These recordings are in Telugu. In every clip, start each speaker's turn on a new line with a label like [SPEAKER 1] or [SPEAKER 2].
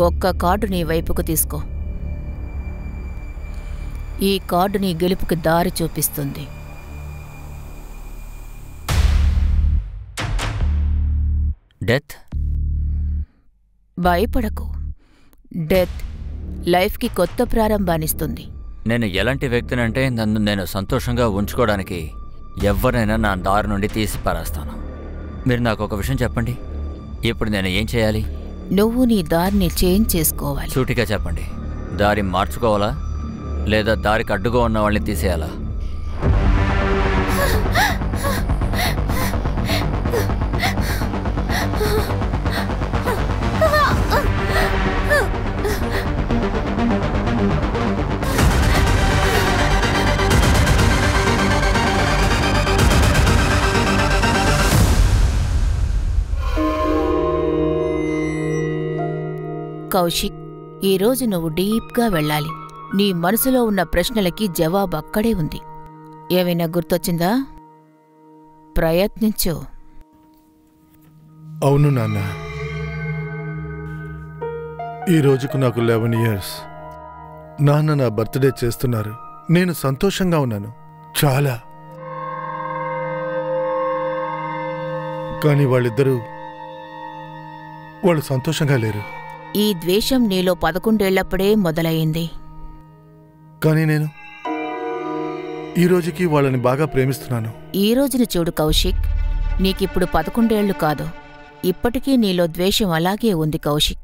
[SPEAKER 1] ఒక్క కార్డు నీ వైపుకు తీసుకో. ఈ కార్డు నీ గెలుపుకి దారి చూపిస్తుంది.
[SPEAKER 2] డెత్.
[SPEAKER 1] భయపడకు. డెత్ లైఫ్కి కొత్త ప్రారంభాన్నిస్తుంది.
[SPEAKER 2] నేను ఎలాంటి వ్యక్తినంటే నన్ను నేను సంతోషంగా ఉంచుకోవడానికి ఎవరినైనా నా దారి నుండి తీసి పారేస్తాను. మీరు నాకు ఒక విషయం చెప్పండి, ఇప్పుడు నేను ఏం చేయాలి?
[SPEAKER 1] నువ్వు నీ దారిని చేంజ్ చేసుకోవాలి.
[SPEAKER 2] సూటిగా చెప్పండి, దారి మార్చుకోవాలా లేదా దారికి అడ్డుగా ఉన్న వాళ్ళని తీసేయాలా?
[SPEAKER 1] కౌశిక్, ఈరోజు నువ్వు డీప్గా వెళ్ళాలి. నీ మనసులో ఉన్న ప్రశ్నలకి జవాబు అక్కడే ఉంది. ఏమైనా గుర్తొచ్చిందా? ప్రయత్నించు.
[SPEAKER 3] అవును నాన్న, ఈ రోజుకు నాకు 11 years. నాన్న నా బర్త్డే చేస్తున్నారు. నేను సంతోషంగా ఉన్నాను చాలా. కానీ వాళ్ళు సంతోషంగా లేరు.
[SPEAKER 1] ఈ ద్వేషం నీలో 11 ఏళ్లప్పుడే మొదలయ్యింది.
[SPEAKER 3] కానీ నేను ఈ రోజుకి వాళ్ళని బాగా ప్రేమిస్తున్నాను.
[SPEAKER 1] ఈ రోజుని చూడు కౌశిక్, నీకిప్పుడు 11 ఏళ్లు కాదు, ఇప్పటికీ నీలో ద్వేషం అలాగే ఉంది కౌశిక్.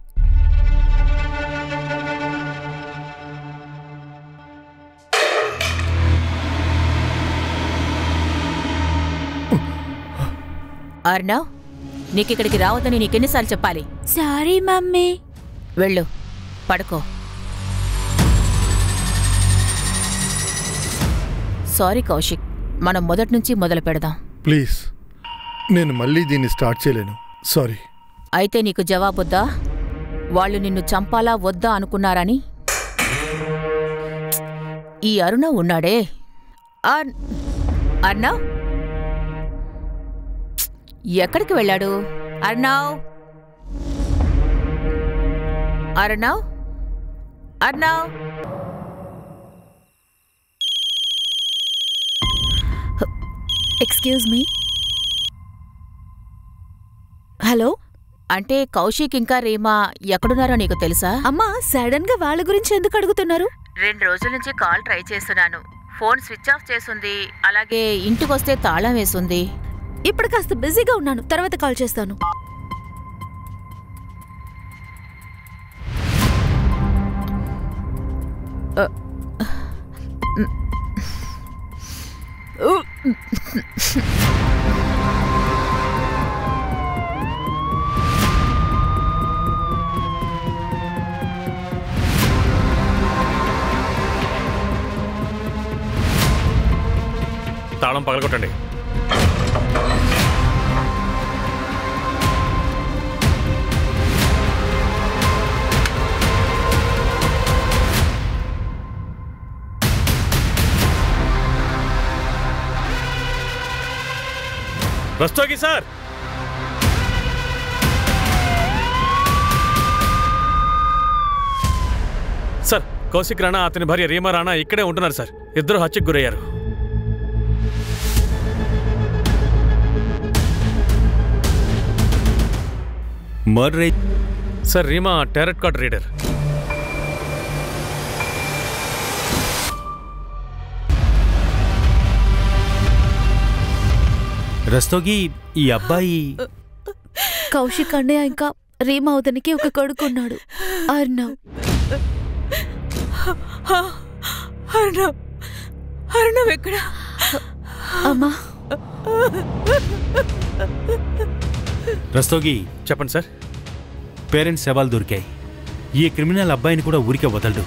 [SPEAKER 1] అర్ణవ్, నీకిక్కడికి రావద్దని నీకెన్నిసార్లు చెప్పాలి?
[SPEAKER 4] Sorry mummy.
[SPEAKER 1] వెళ్ళు, పడుకో. సారీ కౌశిక్, మనం మొదట్నుంచి మొదలు పెడదాం.
[SPEAKER 3] ప్లీజ్, నేను మళ్ళీ దీన్ని స్టార్ట్ చేయలేను. సారీ.
[SPEAKER 1] అయితే నీకు జవాబొద్దా? వాళ్ళు నిన్ను చంపాలా వద్దా అనుకున్నారని? ఈ అరుణవ్ ఉన్నాడే, అర్ణవ్ ఎక్కడికి వెళ్ళాడు? Arnav, Arnav, Arnav.
[SPEAKER 4] Excuse me. Hello.
[SPEAKER 1] అంటే కౌశిక్ ఇంకా రీమా ఎక్కడున్నారో నీకు తెలుసా?
[SPEAKER 4] అమ్మా, సడన్ గా వాళ్ళ గురించి ఎందుకు అడుగుతున్నారు?
[SPEAKER 1] 2 రోజుల నుంచి కాల్ ట్రై చేస్తున్నాను, ఫోన్ స్విచ్ ఆఫ్ చేస్తుంది. అలాగే ఇంటికొస్తే తాళం వేస్తుంది.
[SPEAKER 4] ఇప్పుడు కాస్త బిజీగా ఉన్నాను, తర్వాత కాల్ చేస్తాను.
[SPEAKER 5] తాళం పగలగొట్టండి. రస్తోగి సార్, సార్ కౌశిక్ రాణా అతని భార్య రీమా రాణా ఇక్కడే ఉంటున్నారు సార్. ఇద్దరు హత్యకు గురయ్యారు.
[SPEAKER 6] Murder
[SPEAKER 5] sir. Reema tarot card reader.
[SPEAKER 6] Rastogi, ఈ అబ్బాయి
[SPEAKER 4] కౌశిక్ అన్నయ్య ఇంకా రీమా అవతనికి ఒక కొడుకున్నాడు, అర్ణవ్.
[SPEAKER 1] అర్ణవ్ ఎక్కడ?
[SPEAKER 4] అమ్మా.
[SPEAKER 6] రస్తోగి,
[SPEAKER 5] చెప్పండి సార్.
[SPEAKER 6] పేరెంట్స్ శవాలు దొరికాయి. ఈ క్రిమినల్ అబ్బాయిని కూడా ఊరికే వదలడు.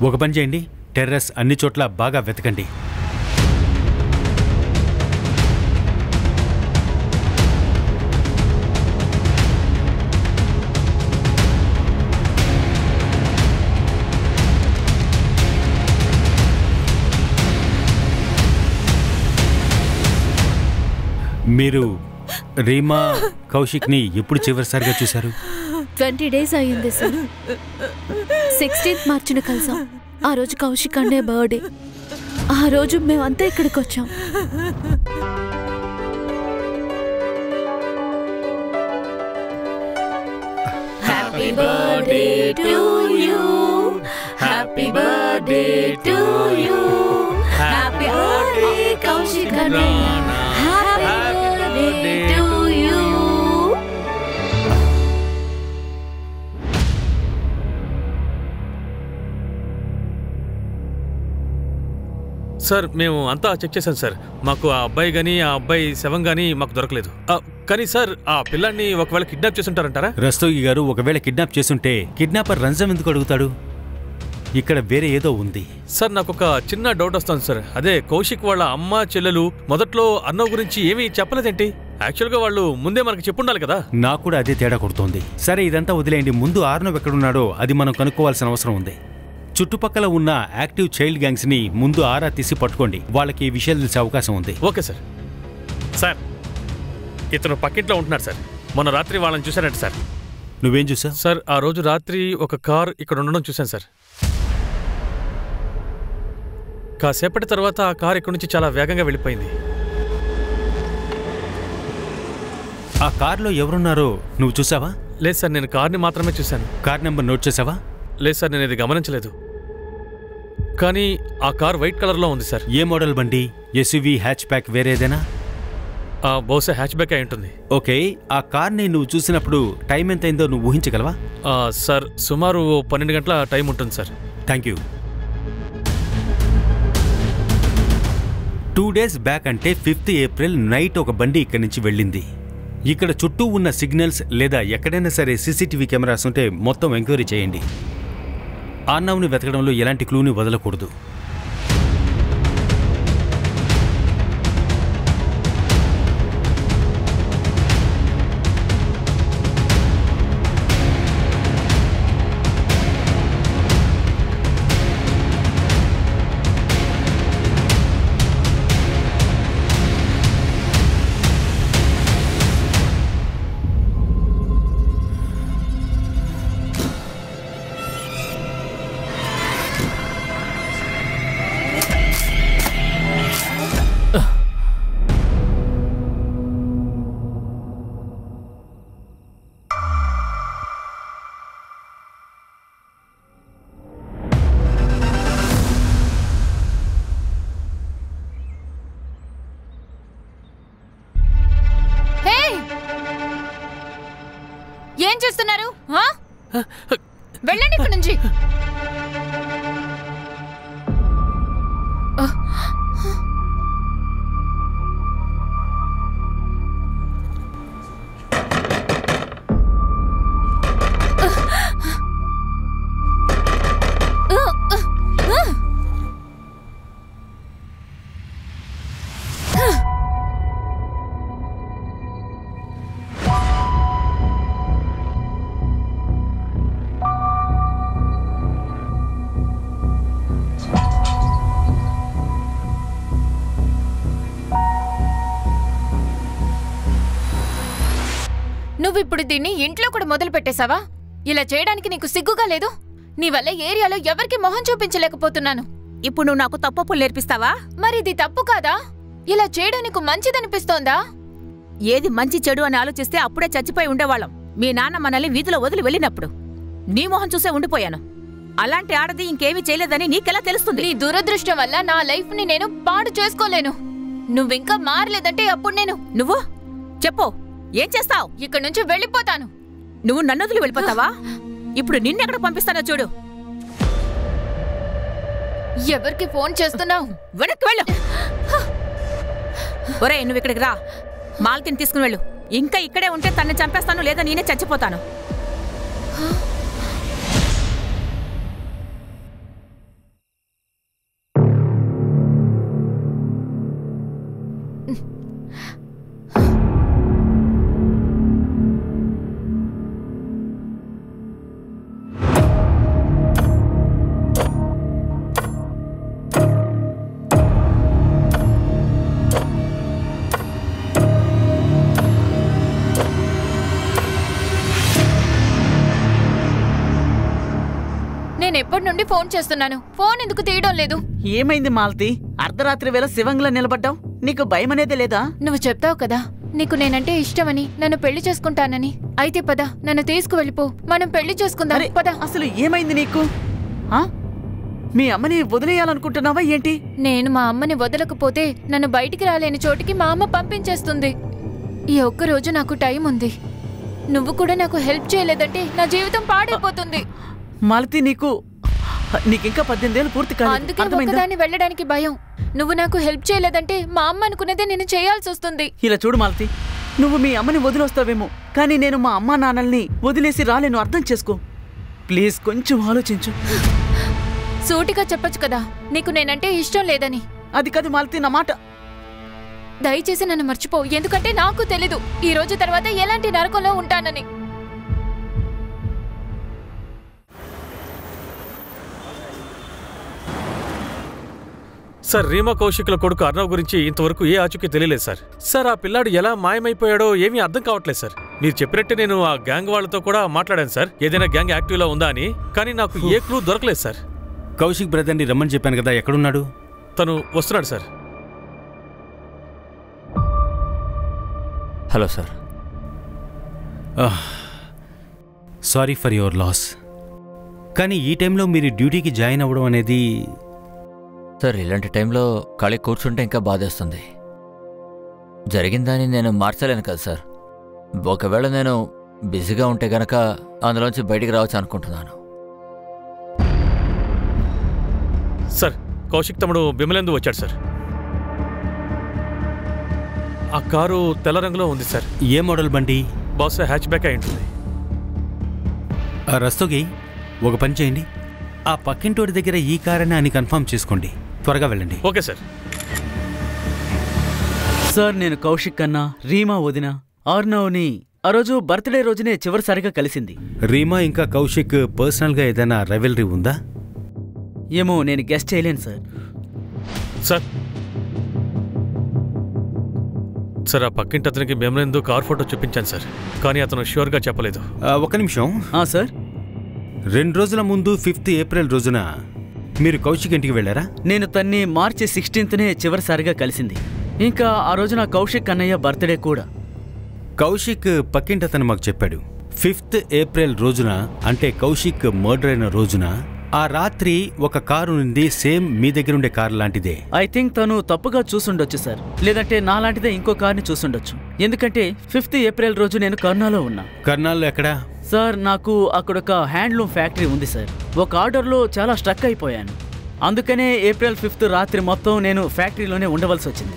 [SPEAKER 6] ఒక పని చేయండి, టెర్రస్ అన్ని చోట్ల బాగా వెతకండి. మీరు రీమా, కౌశిక్ని ఎప్పుడు చివరిసారిగా చూశారు?
[SPEAKER 4] 20 days అయ్యింది సార్. 16th మార్చిన కలిసాం. ఆ రోజు కౌశిక్ అనే బర్త్డే. ఆ రోజు మేమంతా ఇక్కడికి వచ్చాం.
[SPEAKER 1] Happy birthday to you, happy birthday to you, happy birthday Kaushik అన్నయ్య, happy birthday to you.
[SPEAKER 5] Sir మేము అంతా చెక్ చేశాం సార్. మాకు ఆ అబ్బాయి కానీ ఆ అబ్బాయి శవం కానీ మాకు దొరకలేదు. కానీ సార్ ఆ పిల్లాన్ని ఒకవేళ కిడ్నాప్ చేసి ఉంటారంటారా?
[SPEAKER 6] రస్తోగి గారు, ఒకవేళ కిడ్నాప్ చేస్తుంటే కిడ్నాపర్ రంజం ఎందుకు అడుగుతాడు? ఇక్కడ వేరే ఏదో ఉంది
[SPEAKER 5] సార్. నాకు ఒక చిన్న డౌట్ వస్తుంది సార్. అదే కౌశిక్ వాళ్ళ అమ్మ చెల్లెలు మొదట్లో అన్నో గురించి ఏమీ చెప్పలేదేంటి? యాక్చువల్గా వాళ్ళు ముందే మనకు చెప్పుండాలి కదా.
[SPEAKER 6] నాకు కూడా అదే తేడా కొడుతోంది. సరే ఇదంతా వదిలేయండి. ముందు ఆర్నవ్ ఎక్కడున్నాడో అది మనం కనుక్కోవాల్సిన అవసరం ఉంది. చుట్టుపక్కల ఉన్న యాక్టివ్ చైల్డ్ గ్యాంగ్స్ ని ముందు ఆరా తీసి పట్టుకోండి. వాళ్ళకి ఈ విషయాలు తెలిసే అవకాశం ఉంది.
[SPEAKER 5] Okay sir. సార్ ఇతను పక్కింట్లో ఉంటున్నాడు సార్. మొన్న రాత్రి వాళ్ళని చూశారంట సార్.
[SPEAKER 6] నువ్వేం చూసావు?
[SPEAKER 5] సార్ ఆ రోజు రాత్రి ఒక కార్ ఇక్కడ ఉండడం చూశాను సార్. కాసేపటి తర్వాత ఆ కార్ ఇక్కడి నుంచి చాలా వేగంగా వెళ్ళిపోయింది.
[SPEAKER 6] ఆ కార్లో ఎవరున్నారో నువ్వు చూసావా?
[SPEAKER 5] లేదు సార్, నేను కార్ని మాత్రమే చూశాను.
[SPEAKER 6] కార్ నెంబర్ నోట్ చేసావా?
[SPEAKER 5] లేదు సార్, నేను ఇది గమనించలేదు. కానీ ఆ కార్ వైట్ కలర్లో ఉంది సార్.
[SPEAKER 6] ఏ మోడల్ బండి? ఎస్యూవీ, హ్యాచ్ ప్యాక్, వేరేదేనా?
[SPEAKER 5] బహుశా హ్యాచ్ బ్యాక్ అయి ఉంటుంది.
[SPEAKER 6] ఓకే, ఆ కార్ని నువ్వు చూసినప్పుడు టైం ఎంత అయిందో నువ్వు ఊహించగలవా?
[SPEAKER 5] సార్ సుమారు 12 గంటల టైం ఉంటుంది sir.
[SPEAKER 6] Thank you. 2 days back అంటే 5th ఏప్రిల్ నైట్ ఒక బండి ఇక్కడి నుంచి వెళ్ళింది. ఇక్కడ చుట్టూ ఉన్న సిగ్నల్స్ లేదా ఎక్కడైనా సరే సీసీటీవీ కెమెరాస్ ఉంటే మొత్తం ఎంక్వైరీ చేయండి. ఆర్నవ్ని వెతకడంలో ఎలాంటి క్లూని వదలకూడదు.
[SPEAKER 7] ఏం చేస్తున్నారు? వెళ్ళండి ఇక్కడి నుంచి. నువ్విప్పుడు దీన్ని ఇంట్లో కూడా మొదలు పెట్టేశావా? ఇలా చేయడానికి నీకు సిగ్గుగా లేదు? నీ వల్ల ఏరియాలో ఎవరికి మొహం చూపించలేకపోతున్నాను.
[SPEAKER 1] ఇప్పుడు నువ్వు నాకు తప్పప్పులు నేర్పిస్తావా?
[SPEAKER 7] మరి ఇది తప్పు కాదా? ఇలా చేయడం నీకు మంచిదనిపిస్తోందా?
[SPEAKER 1] ఏది మంచి చెడు అని ఆలోచిస్తే అప్పుడే చచ్చిపోయి ఉండేవాళ్ళం. మీ నాన్న మనల్ని వీధిలో వదిలి వెళ్ళినప్పుడు నీ మొహం చూసే ఉండిపోయాను. అలాంటి ఆడది ఇంకేమీ చేయలేదని నీకెలా తెలుస్తుంది?
[SPEAKER 7] నీ దురదృష్టం వల్ల నా లైఫ్ ని నేను పాడు చేసుకోలేను. నువ్వింకా మారలేదంటే అప్పుడు నేను
[SPEAKER 1] నువ్వు చెప్పు, ఏం చేస్తావు?
[SPEAKER 7] ఇక్కడ నుంచి వెళ్ళిపోతాను.
[SPEAKER 1] నువ్వు నన్ను వదిలి వెళ్ళిపోతావా? ఇప్పుడు నిన్నెక్కడ పంపిస్తానో చూడు.
[SPEAKER 7] ఎవరికి ఫోన్ చేస్తున్నావు?
[SPEAKER 1] వెనక్కి వెళ్ళు. ఒరే, నువ్వు ఇక్కడికి రా. మాల్తిని తీసుకుని వెళ్ళు. ఇంకా ఇక్కడే ఉంటే తన్ని చంపేస్తాను, లేదా నేనే చచ్చిపోతాను.
[SPEAKER 7] అప్పటి నుండి ఫోన్ చేస్తున్నాను. ఫోన్ ఎందుకు తీయడం లేదు?
[SPEAKER 8] ఏమైంది మాలతి? అర్ధరాత్రి వేళ శివంగిలా నిలబడ్డావు. నీకు భయం అనేది లేదా?
[SPEAKER 7] నువ్వు చెప్తావు కదా నీకు నేనంటే ఇష్టమని, నన్ను పెళ్లి చేసుకుంటానని. అయితే పద, నన్ను తీసుకువెళ్ళిపో, మనం పెళ్లి చేసుకుందాం. పద.
[SPEAKER 8] అసలు ఏమైంది నీకు? మీ అమ్మని వదిలేయాలనుకుంటున్నావా ఏంటి?
[SPEAKER 7] నేను మా అమ్మని వదలకపోతే నన్ను బయటికి రాలేని చోటికి మా అమ్మ పంపించేస్తుంది. ఈ ఒక్కరోజు నాకు టైం ఉంది. నువ్వు కూడా నాకు హెల్ప్ చేయలేదంటే నా జీవితం పాడైపోతుంది.
[SPEAKER 8] మాలతి, నీకింకా 18 ఏళ్ళు పూర్తి కాలేదు.
[SPEAKER 7] అందుకే ఒక్కదాన్ని వెళ్ళడానికి భయం. నువ్వు నాకు హెల్ప్ చేయలేదంటే మా అమ్మ అనుకునేదే నేను చేయాల్సి వస్తుంది.
[SPEAKER 8] ఇలా చూడు మాలతి, నువ్వు మీ అమ్మని వదిలేస్తావేమో, కానీ నేను మా అమ్మా నాన్నల్ని వదిలేసి రాలేను. అర్థం చేసుకో ప్లీజ్, కొంచెం ఆలోచించు.
[SPEAKER 7] సూటిగా చెప్పొచ్చు కదా నీకు నేనంటే ఇష్టం లేదని.
[SPEAKER 8] అది కాదు మాలతి, నా మాట
[SPEAKER 7] దయచేసి నన్ను మర్చిపో. ఎందుకంటే నాకు తెలీదు ఈ రోజు తర్వాత ఎలాంటి నరకంలో ఉంటానని.
[SPEAKER 5] సార్, రీమా కౌశిక్ల కొడుకు అర్ణవ్ గురించి ఇంతవరకు ఏ ఆచూకీ తెలియలేదు సార్. సార్, ఆ పిల్లాడు ఎలా మాయమైపోయాడో ఏమీ అర్థం కావట్లేదు సార్. మీరు చెప్పినట్టే నేను ఆ గ్యాంగ్ వాళ్ళతో కూడా మాట్లాడాను సార్, ఏదైనా గ్యాంగ్ యాక్టివ్లో ఉందా అని. కానీ నాకు ఏ క్లూ దొరకలేదు సార్.
[SPEAKER 6] కౌశిక్ బ్రదర్ని రమ్మని చెప్పాను కదా, ఎక్కడున్నాడు?
[SPEAKER 5] తను వస్తున్నాడు sir.
[SPEAKER 2] Hello sir.
[SPEAKER 6] Sorry for your loss. కానీ ఈ టైంలో మీరు డ్యూటీకి జాయిన్ అవ్వడం అనేది...
[SPEAKER 2] సార్, ఇలాంటి టైంలో ఖాళీ కూర్చుంటే ఇంకా బాధేస్తుంది. జరిగిందని నేను మార్చలేను కదా సార్. ఒకవేళ నేను బిజీగా ఉంటే గనక అందులోంచి బయటికి రావచ్చు అనుకుంటున్నాను.
[SPEAKER 5] సార్, కౌశిక్ తమ్ముడు బిమలేందు వచ్చాడు సార్. ఆ కారు తెల్ల రంగులో ఉంది సార్.
[SPEAKER 6] ఏ మోడల్ బండి?
[SPEAKER 5] బహుశా హ్యాచ్ బ్యాక్ అయి ఉంటుంది.
[SPEAKER 6] రస్తోగి, ఒక పని చేయండి, ఆ పక్కింటోడి దగ్గర ఈ కారని అని కన్ఫర్మ్ చేసుకోండి. త్వరగా వెళ్ళండి.
[SPEAKER 5] Okay sir.
[SPEAKER 8] సార్, నేను కౌశిక్ అన్నా, రీమా వదిన అర్ణవ్ని ఆ రోజు బర్త్డే రోజునే చివరిసారిగా కలిసింది.
[SPEAKER 6] రీమా ఇంకా కౌశిక్ పర్సనల్గా ఏదైనా రైవల్రీ ఉందా?
[SPEAKER 8] ఏమో, నేను గెస్ట్ చేయలేను సార్.
[SPEAKER 5] సార్ సార్ ఆ పక్కింటి అతనికి బిమలేందు కార్ ఫోటో చూపించాను సార్, కానీ అతను ష్యూర్గా చెప్పలేదు.
[SPEAKER 6] ఒక నిమిషం.
[SPEAKER 8] సార్,
[SPEAKER 6] 2 రోజుల ముందు 5th ఏప్రిల్ రోజున మీరు కౌశిక్ ఇంటికి వెళ్ళారా?
[SPEAKER 8] నేను తన్ని మార్చి 16థ్నే చివరిసారిగా కలిసింది. ఇంకా ఆ రోజున కౌశిక్ అన్నయ్య బర్త్డే కూడా.
[SPEAKER 6] కౌశిక్ పక్కింటి అతను మాకు చెప్పాడు, 5th ఏప్రిల్ రోజున, అంటే కౌశిక్ మర్డర్ అయిన రోజున ఆ రాత్రి ఒక కారు ఉంది, సేమ్ మీ దగ్గర ఉండే కారు లాంటిదే.
[SPEAKER 8] ఐ థింక్ తను తప్పుగా చూసుండొచ్చు సార్, లేదంటే నాలాంటిదే ఇంకో కార్ని చూసుండొచ్చు. ఎందుకంటే 5th ఏప్రిల్ రోజు నేను కర్నాల్లో ఉన్నా.
[SPEAKER 6] కర్నాల్లో ఎక్కడా?
[SPEAKER 8] సార్, నాకు అక్కడొక హ్యాండ్లూమ్ ఫ్యాక్టరీ ఉంది సార్. ఒక ఆర్డర్లో చాలా స్ట్రక్ అయిపోయాను. అందుకనే ఏప్రిల్ 5th రాత్రి మొత్తం నేను ఫ్యాక్టరీలోనే ఉండవలసి వచ్చింది.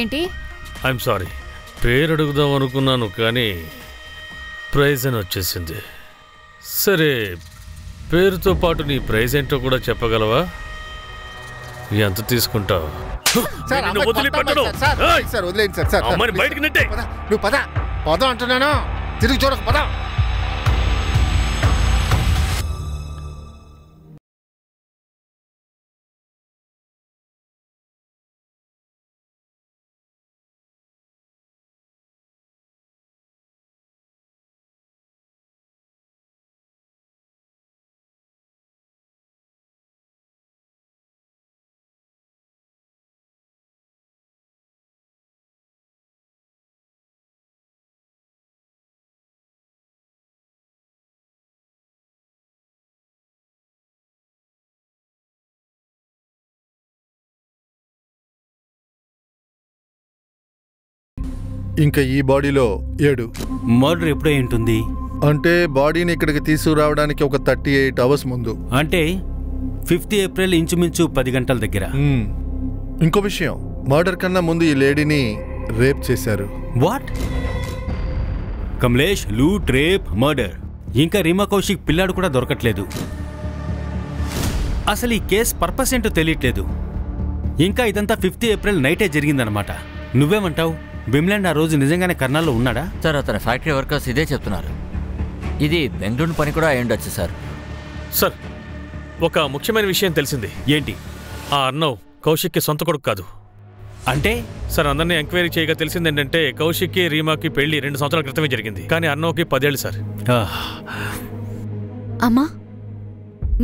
[SPEAKER 7] ఏంటి?
[SPEAKER 5] ఐఎమ్ సారీ, పేరు అడుగుదాం అనుకున్నాను కానీ ప్రైజ్ అని వచ్చేసింది. సరే, పేరుతో పాటు నీ ప్రైజ్ ఏంటో కూడా చెప్పగలవా? ఎంత తీసుకుంటావు? బయటికి నెట్టే.
[SPEAKER 3] నువ్వు పద పద అంటున్నాను, తిరిగి చూడక పద. ఇంకా ఈ బాడీలో 7.
[SPEAKER 6] మర్డర్ ఎప్పుడే ఉంటుంది?
[SPEAKER 3] అంటే బాడీని ఇక్కడికి తీసుకురావడానికి ఒక 38 అవర్స్ ముందు.
[SPEAKER 6] అంటే 5th ఏప్రిల్ ఇంచుమించు 10 గంటల దగ్గర.
[SPEAKER 3] ఇంకో విషయం, మర్డర్ కన్నా ముందు ఈ లేడీని రేప్ చేశారు.
[SPEAKER 6] What? Kamlesh, loot, rape, murder. ఇంకా రీమా కౌశిక్ పిల్లాడు కూడా దొరకట్లేదు. అసలు ఈ కేస్ పర్పస్ ఏంటో తెలియట్లేదు. ఇంకా ఇదంతా 5th ఏప్రిల్ నైటే జరిగిందనమాట. నువ్వేమంటావు? బిమ్లాండ్ ఆ రోజు నిజంగానే కర్నాల్లో ఉన్నాడా?
[SPEAKER 2] సార్, అతని ఫ్యాక్టరీ వర్కర్స్ ఇదే చెప్తున్నారు. ఇది బెంగళూరు పని కూడా అయి ఉండొచ్చు సార్.
[SPEAKER 5] సార్, ఒక ముఖ్యమైన విషయం తెలిసింది.
[SPEAKER 6] ఏంటి?
[SPEAKER 5] ఆ అర్ణవ్ కౌశిక్కి సొంత కొడుకు కాదు.
[SPEAKER 6] అంటే?
[SPEAKER 5] సార్, అందరినీ ఎంక్వైరీ చేయగా తెలిసింది ఏంటంటే కౌశిక్కి రీమాకి పెళ్లి 2 సంవత్సరాల క్రితమే జరిగింది, కానీ అర్ణవ్కి 10 ఏళ్ళు సార్.
[SPEAKER 4] అమ్మా,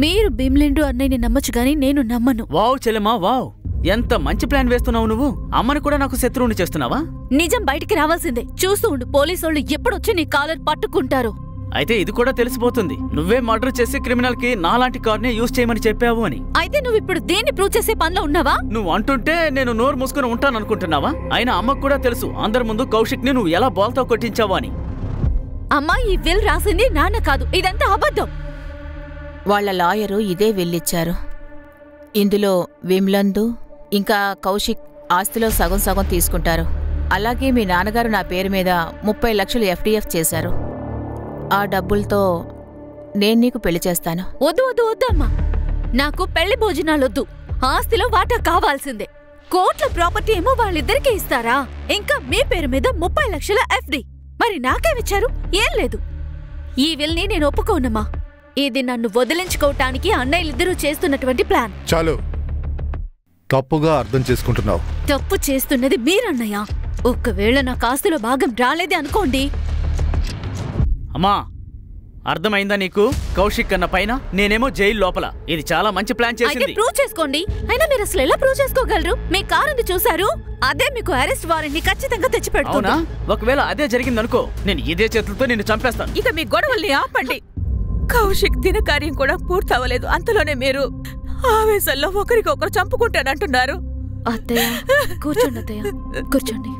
[SPEAKER 4] మీరు భీమ్లేండు అన్నయ్యని నమ్మచ్చు గాని నేను నమ్మను.
[SPEAKER 8] వావ్ చెల్లెమ్మా వావ్, ఎంత మంచి ప్లాన్ వేస్తున్నావు నువ్వు. అమ్మని కూడా నాకు శత్రువుని చేస్తున్నావా?
[SPEAKER 4] నిజం బయటికి రావాల్సిందే. చూస్తూ ఉండు, పోలీసోళ్ళు ఎప్పుడొచ్చి నీ కాలర్ పట్టుకుంటారు.
[SPEAKER 8] అయితే ఇది కూడా తెలిసిపోతుంది, నువ్వే మర్డర్ చేసి క్రిమినల్ కి నాలాంటి కార్నే యూజ్ చేయమని చెప్పావు అని.
[SPEAKER 4] అయితే నువ్వు ఇప్పుడు దేన్ని ప్రూవ్ చేసే పనిలో ఉన్నావా?
[SPEAKER 8] నువ్వు అంటుంటే నేను నోరు మూసుకుని ఉంటాననుకుంటున్నావా? అయినా అమ్మకు కూడా తెలుసు అందరి ముందు కౌశిక్ ని నువ్వు ఎలా బాల్తో కొట్టించావు అని.
[SPEAKER 4] అమ్మా, ఈ విల్ రాసింది నాన్న కాదు, ఇదంతా అబద్ధం.
[SPEAKER 1] వాళ్ళ లాయరు ఇదే విల్లిచ్చారు. ఇందులో విమ్లందు ఇంకా కౌశిక్ ఆస్తిలో సగం సగం తీసుకుంటారు. అలాగే మీ నాన్నగారు నా పేరు మీద 30 లక్షలు FDF చేశారు. ఆ డబ్బులతో నేను నీకు పెళ్లి చేస్తాను.
[SPEAKER 4] వద్దు వద్దు వద్దమ్మా, నాకు పెళ్లి భోజనాలొద్దు. ఆస్తిలో వాటా కావాల్సిందే. కోట్ల ప్రాపర్టీ ఏమో వాళ్ళిద్దరికీ ఇస్తారా? ఇంకా మీ పేరు మీద 30 లక్షల FD. మరి నాకేమిచ్చారు? ఏం లేదు. ఈ విల్ని నేను ఒప్పుకోనమ్మా. ఇది నన్ను వదిలించుకోవటానికి అన్నయ్యలిద్దరూ చేస్తున్నటువంటి ప్లాన్.
[SPEAKER 3] చాలు, తప్పుగా అర్థం చేసుకుంటున్నావు.
[SPEAKER 4] తప్పు చేస్తున్నది మీరన్నయ్య. ఒక్కవేళ నాకు ఆస్తిలో భాగం రాలేదే అనుకోండి.
[SPEAKER 8] అమ్మా, అర్థమైందా నీకు? కౌశిక్ అన్న పైన, నేనేమో జైలు లోపల. ఇది చాలా మంచి ప్లాన్
[SPEAKER 4] అయితే
[SPEAKER 8] చేసింది.
[SPEAKER 4] ప్రూవ్ చేసుకోండి. అయినా మీరు అసలు ఎలా ప్రూవ్ చేసుకోగలరు? మీ కారుని చూశారు, అదే మీకు అరెస్ట్ వారెంట్ ని ఖచ్చితంగా తెచ్చిపెడుతుంది.
[SPEAKER 8] అవునా? ఒకవేళ అదే జరిగిందనుకో, నేను ఇదే చేతులతో నిన్ను చంపేస్తాను.
[SPEAKER 1] ఇక మీ గొడవల్ని ఆపండి. కౌశిక్ దినకార్యం కూడా పూర్తవలేదు, అంతలోనే మీరు ఆవేశంలో ఒకరికొకరు చంపుకుంటానంటున్నారు.
[SPEAKER 4] అత్తయ్య కూర్చోండి, అత్తయ్య కూర్చోండి.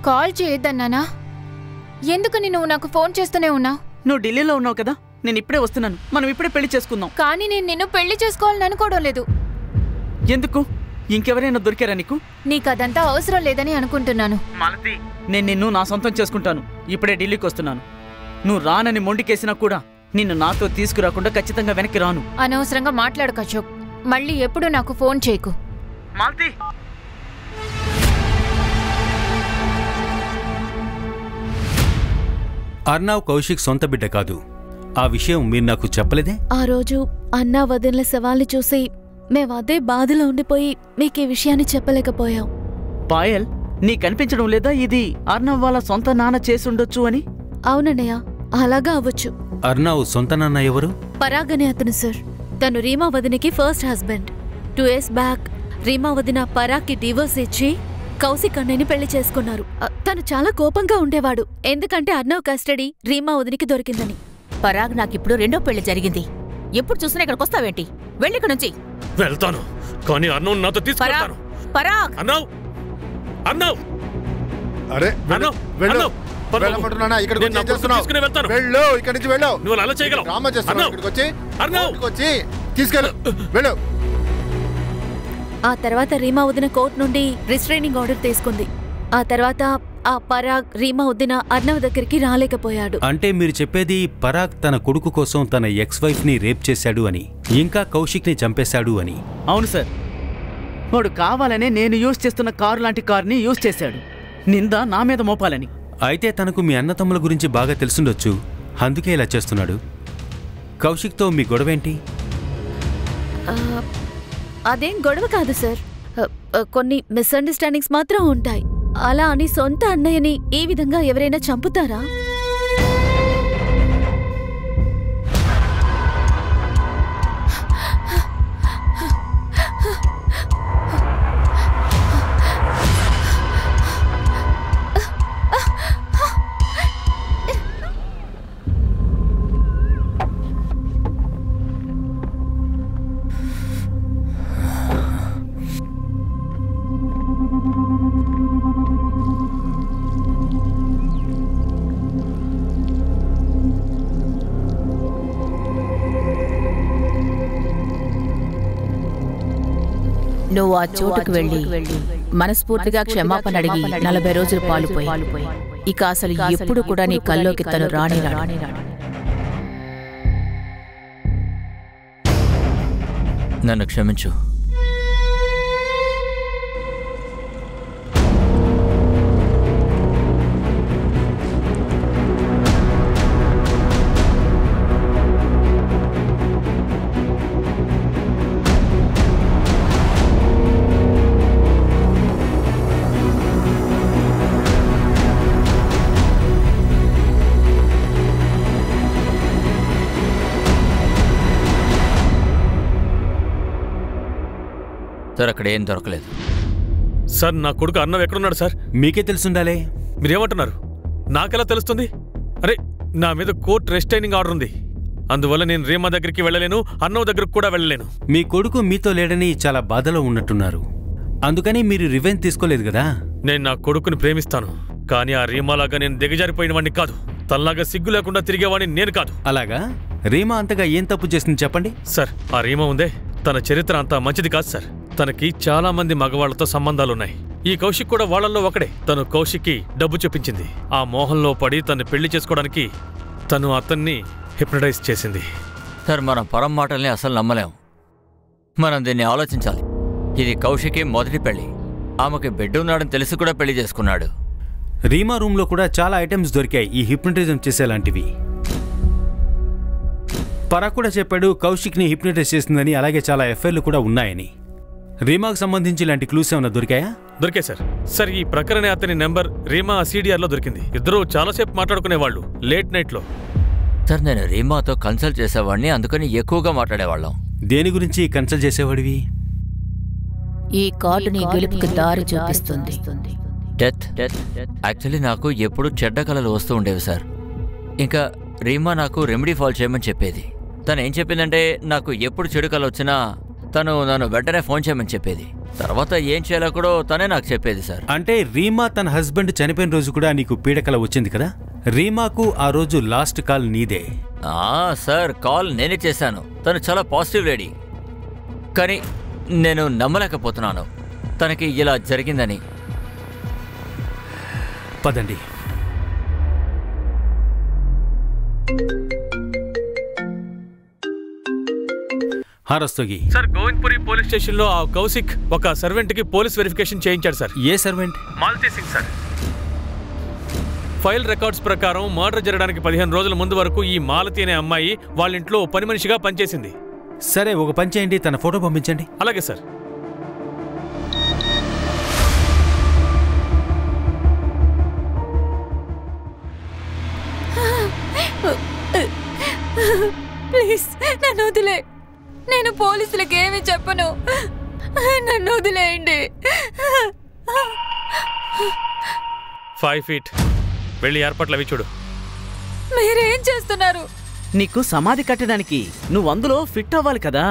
[SPEAKER 7] కాల్ చేయొద్దన్నానా? ఎందుకని నువ్వు నాకు ఫోన్ చేస్తూనే ఉన్నావు?
[SPEAKER 8] నువ్వు ఢిల్లీలో ఉన్నావు కదా, నేను ఇప్పుడే వస్తున్నాను. మనం ఇప్పుడే పెళ్లి చేసుకుందాం.
[SPEAKER 7] కానీ నేను నిన్ను పెళ్లి చేసుకోవాలని అనుకోవడం లేదు.
[SPEAKER 8] ఎందుకు? ఇంకెవరైనా దొరికారా నీకు?
[SPEAKER 7] నీకదంతా అవసరం లేదని అనుకుంటున్నాను.
[SPEAKER 8] నేను నిన్ను నా సొంతం చేసుకుంటాను. ఇప్పుడే ఢిల్లీకి వస్తున్నాను. నువ్వు రానని మొండికేసినా కూడా నిన్ను నాతో తీసుకురాకుండా ఖచ్చితంగా వెనక్కి రాను.
[SPEAKER 7] అనవసరంగా మాట్లాడకు అశోక్. మళ్ళీ ఎప్పుడు నాకు ఫోన్ చేయకు.
[SPEAKER 8] మాల్తి,
[SPEAKER 6] అర్నావ్ కౌశిక్ సొంత బిడ్డ కాదు. ఆ విషయం మీరు నాకు చెప్పలేదే?
[SPEAKER 4] ఆ రోజు అన్నా వదిన సవాల్ని చూసి మేమదే బాధలో ఉండిపోయి మీకీ విషయాన్ని చెప్పలేకపోయాం.
[SPEAKER 8] పాయల్, నీకనిపించడం లేదా ఇది అర్నవ్ వాళ్ళ సొంత నాన్న చేసుండొచ్చు అని?
[SPEAKER 4] అవునన్నయ్య, అలాగా అవ్వచ్చు.
[SPEAKER 6] అర్నావ్ సొంత నాన్న ఎవరు?
[SPEAKER 4] పరాగ్ అనే అతను సార్. తను రీమా వదినకి first husband. 2 years back Reema వదిన పరాగ్కి డివోర్స్ ఇచ్చి కౌశిక్ అన్నయ్యని పెళ్లి చేసుకున్నారు. తను చాలా కోపంగా ఉండేవాడు, ఎందుకంటే అర్నవ్ కస్టడీ రీమా వదినికి దొరికిందని.
[SPEAKER 1] పరాగ్ నాకిప్పుడు 2వ పెళ్లి జరిగింది. ఎప్పుడు చూసినా ఇక్కడికి వస్తావేంటి? వెళ్ళిక నుంచి.
[SPEAKER 5] వెళ్తాను, కానీ అన్నవ్ నాతో తీసుకెళ్తాను.
[SPEAKER 1] పరాగ్,
[SPEAKER 5] అన్నవ్, అన్నవ్,
[SPEAKER 3] అరే
[SPEAKER 5] అన్నవ్,
[SPEAKER 3] వెళ్ళు.
[SPEAKER 5] అన్నవ్, పరాగ్,
[SPEAKER 3] వెళ్ళమంటున్నానా? ఇక్కడికి
[SPEAKER 5] నేను
[SPEAKER 3] వచ్చి
[SPEAKER 5] నా
[SPEAKER 3] ఏం
[SPEAKER 5] కొడుకుని
[SPEAKER 3] చేస్తున్నావు?
[SPEAKER 5] తీసుకుని వెళ్తాను.
[SPEAKER 3] వెళ్ళు, ఇక్కడి నుంచి వెళ్ళు.
[SPEAKER 5] నువ్వు అలా చేయగలవు.
[SPEAKER 3] డ్రామా చేస్తున్నావు.
[SPEAKER 5] అన్నవ్,
[SPEAKER 3] ఇక్కడికి వచ్చి
[SPEAKER 5] అన్నవ్,
[SPEAKER 3] ఇక్కడికి వచ్చి తీసుకెళ్ళు. వెళ్ళు.
[SPEAKER 4] ఆ తర్వాత రీమా వదిన కోర్టు నుండి రిస్ట్రైనింగ్ ఆర్డర్ తీసుకుంది. ఆ తర్వాత ఆ పరాగ్ రీమా వదిన అర్నవ్ దగ్గరికి రాలేకపోయాడు.
[SPEAKER 6] అంటే మీరు చెప్పేది పరాగ్ తన కొడుకు కోసం తన ఎక్స్-వైఫ్ ని రేప్ చేశాడు అని, ఇంకా కౌశిక్ ని చంపేశాడు అని?
[SPEAKER 8] అవును సార్. వాడు కావాలనే నేను యూజ్ చేస్తున్న కారు లాంటి కార్ని యూజ్ చేశాడు, నింద నా మీద మోపాలని.
[SPEAKER 6] అయితే తనకు మీ అన్నతమ్ముల గురించి బాగా తెలుసుండొచ్చు, అందుకే ఇలా చేస్తున్నాడు. కౌశిక్తో మీ గొడవేంటి?
[SPEAKER 4] అదేం గొడవ కాదు సార్. కొన్ని మిస్అండర్స్టాండింగ్స్ మాత్రం ఉంటాయి. అలా అని సొంత అన్నయ్యని ఈ విధంగా ఎవరైనా చంపుతారా?
[SPEAKER 1] నువ్వు ఆ చోటుకు వెళ్ళి మనస్ఫూర్తిగా క్షమాపణ అడిగి 40 రోజులు పాలుపోయి ఇక అసలు ఎప్పుడు కూడా నీ కల్లోకి తను రానిరాడు.
[SPEAKER 2] నన్ను క్షమించు. సార్ అక్కడ ఏం దొరకలేదు.
[SPEAKER 5] సార్ నా కొడుకు అన్నం ఎక్కడున్నాడు సార్?
[SPEAKER 6] మీకే తెలుసుండాలే.
[SPEAKER 5] మీరేమంటున్నారు? నాకెలా తెలుస్తుంది? అరే, నా మీద కోర్టు రెస్టైనింగ్ ఆర్డర్ ఉంది. అందువల్ల నేను రీమా దగ్గరికి వెళ్ళలేను, అన్నవ దగ్గరకు కూడా వెళ్ళలేను.
[SPEAKER 6] మీ కొడుకు మీతో లేడని చాలా బాధలో ఉన్నట్టున్నారు. అందుకని మీరు రివెంజ్ తీసుకోలేదు కదా?
[SPEAKER 5] నేను నా కొడుకుని ప్రేమిస్తాను, కానీ ఆ రీమాలాగా నేను దిగజారిపోయిన వాడిని కాదు. తనలాగా సిగ్గు లేకుండా తిరిగేవాడిని నేను కాదు.
[SPEAKER 6] అలాగా? రీమా అంతగా ఏం తప్పు చేసింది చెప్పండి.
[SPEAKER 5] సార్, ఆ రీమా ఉందే, తన చరిత్ర అంతా మంచిది కాదు సార్. తనకి చాలా మంది మగవాళ్లతో సంబంధాలున్నాయి. ఈ కౌశిక్ కూడా వాళ్ళల్లో ఒకడే. తను కౌశిక్కి డబ్బు చూపించింది. ఆ మోహంలో పడి తను పెళ్లి చేసుకోవడానికి తను అతన్ని హిప్నటైజ్ చేసింది.
[SPEAKER 2] సార్, మనం పరం మాటల్ని అసలు నమ్మలేం. మనం దీన్ని ఆలోచించాలి. ఇది కౌశికి మొదటి పెళ్లి. ఆమెకి బిడ్డ ఉన్నాడని తెలిసి కూడా పెళ్లి చేసుకున్నాడు.
[SPEAKER 6] రీమా రూమ్లో కూడా చాలా ఐటమ్స్ దొరికాయి ఈ హిప్నటిజం చేసేలాంటివి. పరాగ్ కూడా చెప్పాడు కౌశిక్ని హిప్నటైజ్ చేసిందని, అలాగే చాలా ఎఫ్ఐఆర్లు కూడా ఉన్నాయని. రీమాకు సంబంధించి ఇలాంటి క్లూస్ ఏమైనా దొరికాయా?
[SPEAKER 5] దొరికాయి సార్. సార్, ఈ ప్రకరణ అతని నెంబర్ రీమా CDR లో దొరికింది. ఇద్దరు చాలాసేపు మాట్లాడుకునేవాళ్ళు లేట్ నైట్లో.
[SPEAKER 2] సార్, నేను రీమాతో కన్సల్ట్ చేసేవాడిని, అందుకని ఎక్కువగా మాట్లాడేవాళ్ళం.
[SPEAKER 6] దేని గురించి కన్సల్ట్ చేసేవాడివి?
[SPEAKER 1] ఈ కార్డు నీ గెలుపుకి దారి చూపిస్తుంది.
[SPEAKER 2] డెత్. యాక్చువల్లీ నాకు ఎప్పుడు చెడ్డ కళలు వస్తూ ఉండేవి సార్. ఇంకా రీమా నాకు రెమెడీ ఫాల్ చేయమని చెప్పేది. తను ఏం చెప్పిందంటే, నాకు ఎప్పుడు చెడు కళ వచ్చినా తను నన్ను వెంటనే ఫోన్ చేయమని చెప్పేది. తర్వాత ఏం చేయాలో కూడా తనే నాకు చెప్పేది సార్.
[SPEAKER 6] అంటే రీమా తన హస్బెండ్ చనిపోయిన రోజు కూడా నీకు పీడకల వచ్చింది కదా? రీమాకు ఆ రోజు లాస్ట్ కాల్ నీదే?
[SPEAKER 2] సార్, కాల్ నేనే చేశాను. తను చాలా పాజిటివ్ లేడీ. కానీ నేను నమ్మలేకపోతున్నాను తనకి ఇలా జరిగిందని.
[SPEAKER 6] పదండి. హారస్తోగి
[SPEAKER 5] సార్, గోవింద్పురి పోలీస్ స్టేషన్లో ఆ కౌశిక్ ఒక సర్వెంట్కి పోలీస్ వెరిఫికేషన్ చేయించాడు సార్.
[SPEAKER 6] ఏ servant?
[SPEAKER 5] Malati Singh sir. File records ప్రకారం మర్డర్ జరగడానికి 15 రోజుల ముందు వరకు ఈ మాలతి అనే అమ్మాయి వాళ్ళ ఇంట్లో పని మనిషిగా పనిచేసింది.
[SPEAKER 6] సరే, ఒక పని చేయండి, తన ఫోటో పంపించండి.
[SPEAKER 5] అలాగే సార్.
[SPEAKER 7] ప్లీజ్ నన్ను వదిలే. నేను పోలీసులకు ఏమి చెప్పను. నన్ను వదిలేయండి.
[SPEAKER 5] 5 feet వెళ్ళి ఏర్పాట్లు అవి చూడు.
[SPEAKER 7] మీరేం చేస్తున్నారు?
[SPEAKER 8] నీకు సమాధి కట్టడానికి నువ్వు అందులో ఫిట్ అవ్వాలి కదా.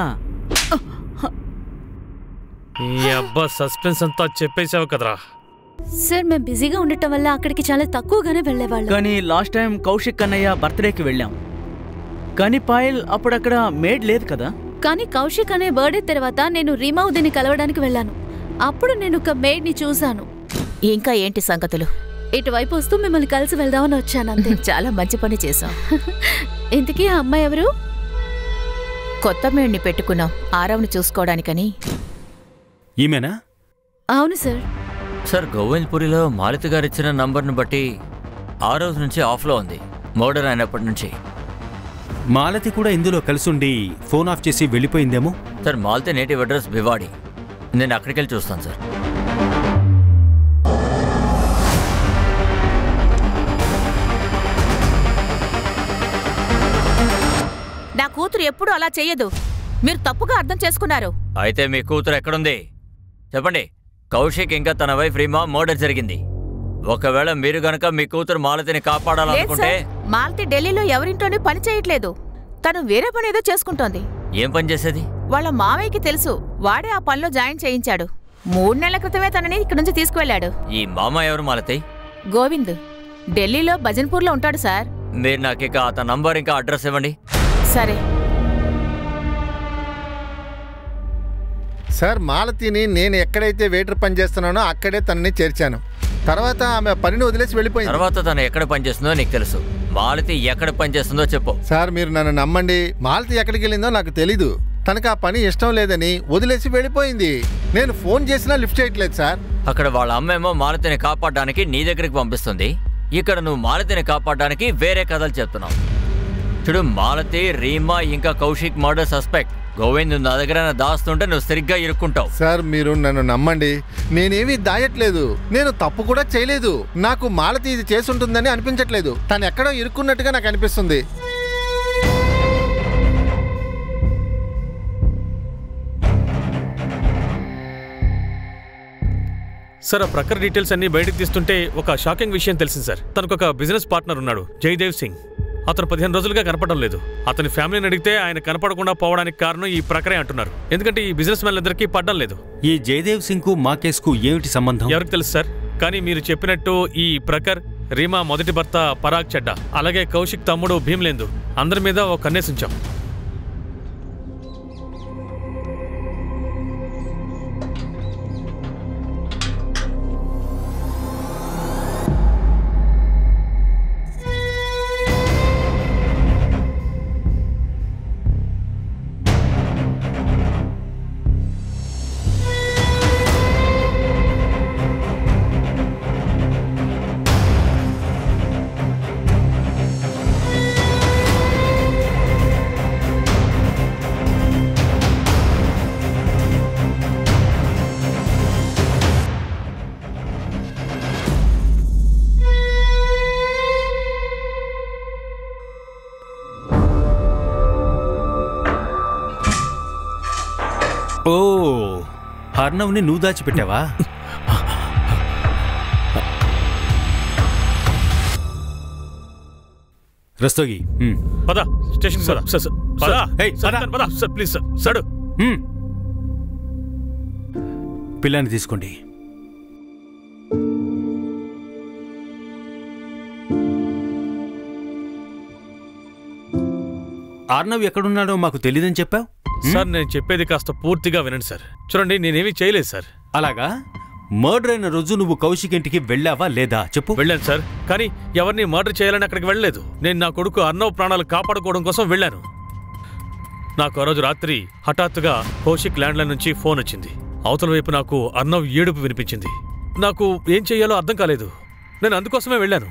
[SPEAKER 5] ఈ అబ్బా సస్పెన్స్ అంతా చెప్పేసావు కదరా.
[SPEAKER 4] సార్, మేము బిజీగా ఉండటం వల్ల అక్కడికి చాలా తక్కువగానే వెళ్ళేవాళ్ళం.
[SPEAKER 8] కానీ లాస్ట్ టైం కౌశిక్ అన్నయ్య బర్త్డేకి వెళ్ళాం. కానీ పాయల్ అప్పుడక్కడ మేడ్ లేదు కదా.
[SPEAKER 4] కానీ కౌశిక్ అనే బర్త్డే తర్వాత నేను రీమా ఉదయని కలవడానికి వెళ్ళాను. అప్పుడు నేను ఒక మేడ్ని చూశాను.
[SPEAKER 1] ఇంకా ఏంటి సంగతులు?
[SPEAKER 4] ఇటువైపు వస్తూ మిమ్మల్ని కలిసి వెళ్దామని వచ్చాను అంతే.
[SPEAKER 1] చాలా మంచి పని చేశాం.
[SPEAKER 4] ఇంతకీ ఆ అమ్మాయి ఎవరు?
[SPEAKER 1] కొత్త మేడ్ని పెట్టుకున్నాం ఆరవ్ని చూసుకోవడానికని.
[SPEAKER 6] ఈమెనా?
[SPEAKER 4] అవును సార్.
[SPEAKER 2] సార్, గోవింద్పురిలో మాలతి గారు ఇచ్చిన నంబర్ను బట్టి ఆ రోజు నుంచి ఆఫ్లో ఉంది, మర్డర్ అయినప్పటి నుంచి.
[SPEAKER 6] మాలతి కూడా ఇందులో కలిసుండి ఫోన్ ఆఫ్ చేసి వెళ్ళిపోయిందేమో.
[SPEAKER 2] Sir, Malathi native address Bhiwadi. నేను అక్కడికి వెళ్ళి చూస్తాను సార్.
[SPEAKER 1] నా కూతురు ఎప్పుడు అలా చెయ్యదు. మీరు తప్పుగా అర్థం చేసుకున్నారు.
[SPEAKER 2] అయితే మీ కూతురు ఎక్కడుంది చెప్పండి. కౌశిక్ ఇంకా తన వైఫ్ రీమా మర్డర్ జరిగింది. ఒకవేళ మీరు గనక మీ కూతురు మాలతిని కాపాడాలనుకుంటే.
[SPEAKER 1] మాలతి ఢిల్లీలో ఎవరింట్లోనే పని చేయట్లేదు. తను వేరే పని ఏదో చేసుకుంటోంది.
[SPEAKER 2] ఏం పని చేసేది?
[SPEAKER 1] వాళ్ళ మావయ్యకి తెలుసు. వాడే ఆ పనిలో జాయిన్ చేయించాడు. 3 నెలల క్రితమే తనని ఇక్కడి నుంచి తీసుకువెళ్ళాడు.
[SPEAKER 2] ఈ మామ ఎవరు మాలతి?
[SPEAKER 1] గోవింద్. ఢిల్లీలో భజన్పూర్లో ఉంటాడు సార్.
[SPEAKER 2] మీరు నాకు ఇక అతని నంబర్ ఇంకా అడ్రస్ ఇవ్వండి.
[SPEAKER 1] సరే
[SPEAKER 3] సార్, మాలతిని నేను ఎక్కడైతే వెయిటర్ పని చేస్తున్నానో అక్కడే తనని చేర్చాను. తర్వాత ఆమె పనిని వదిలేసి వెళ్ళిపోయింది.
[SPEAKER 2] తర్వాత తను ఎక్కడ పనిచేస్తుందో నీకు తెలుసు. మాలతి ఎక్కడ పనిచేస్తుందో చెప్పు.
[SPEAKER 3] సార్, మీరు నన్ను నమ్మండి. మాలతి ఎక్కడికి వెళ్ళిందో నాకు తెలీదు. తనకు ఆ పని ఇష్టం లేదని వదిలేసి వెళ్ళిపోయింది. నేను ఫోన్ చేసినా లిఫ్ట్ చేయట్లేదు సార్.
[SPEAKER 2] అక్కడ వాళ్ళ అమ్మేమో మాలతిని కాపాడడానికి నీ దగ్గరికి పంపిస్తుంది. ఇక్కడ నువ్వు మాలతిని కాపాడడానికి వేరే కథలు చెప్తున్నావు. చూడు, మాలతి, రీమా ఇంకా కౌశిక్ మర్డర్ సస్పెక్ట్. గోవింద్ నా దగ్గర దాస్తుంటే నువ్వు సరిగ్గా ఇరుక్కుంటావు.
[SPEAKER 3] సార్, మీరు నన్ను నమ్మండి. నేనేమీ దాయట్లేదు. నేను తప్పు కూడా చేయలేదు. నాకు మాలతి ఇది చేసుంటుందని అనిపించట్లేదు. తను ఎక్కడో ఇరుక్కున్నట్టుగా నాకు అనిపిస్తుంది.
[SPEAKER 5] సార్ ఆ ప్రక్కర్ డీటెయిల్స్ అన్ని బయటకు తీస్తుంటే ఒక షాకింగ్ విషయం తెలిసింది సార్. తనకు ఒక బిజినెస్ పార్ట్నర్ ఉన్నాడు, జయదేవ్ సింగ్. అతను 15 రోజులుగా కనపడడం లేదు. అతని ఫ్యామిలీని అడిగితే ఆయన కనపడకుండా పోవడానికి కారణం ఈ ప్రకరే అంటున్నారు. ఎందుకంటే ఈ బిజినెస్ మ్యాన్ ఇద్దరికి పడ్డం లేదు.
[SPEAKER 6] ఈ జయదేవ్ సింగ్ కు మా కేసుకు ఏమిటి సంబంధం?
[SPEAKER 5] ఎవరికి తెలుసు సార్, కానీ మీరు చెప్పినట్టు ఈ ప్రకర్, రీమా మొదటి భర్త పరాగ్ చెడ్డా, అలాగే కౌశిక్ తమ్ముడు భీమ్లేందు అందరి మీద ఒక కన్నేసి ఉంచాం.
[SPEAKER 6] ఓ, అర్ణవ్ని నువ్వు దాచిపెట్టావా? రస్తోగి
[SPEAKER 5] పద స్టేషన్ పద. పద సార్, ప్లీజ్ సార్. సడు
[SPEAKER 6] పిల్లాన్ని తీసుకోండి. అర్ణవ్ ఎక్కడున్నాడో మాకు తెలియదని చెప్పావు
[SPEAKER 5] సార్. నేను చెప్పేది కాస్త పూర్తిగా వినండి సార్. చూడండి, నేనేమీ చేయలేదు సార్.
[SPEAKER 6] అలాగా? మర్డర్ అయిన రోజు నువ్వు కౌశిక్ ఇంటికి వెళ్ళావా లేదా చెప్పు.
[SPEAKER 5] వెళ్ళాను సార్, కానీ ఎవరిని మర్డర్ చేయాలని అక్కడికి వెళ్ళలేదు. నేను నా కొడుకు అర్ణవ్ ప్రాణాలు కాపాడుకోవడం కోసం వెళ్ళాను. నాకు ఆ రోజు రాత్రి హఠాత్తుగా కౌశిక్ ల్యాండ్లైన్ నుంచి ఫోన్ వచ్చింది. అవతల వైపు నాకు అర్ణవ్ ఏడుపు వినిపించింది. నాకు ఏం చెయ్యాలో అర్థం కాలేదు. నేను అందుకోసమే వెళ్ళాను.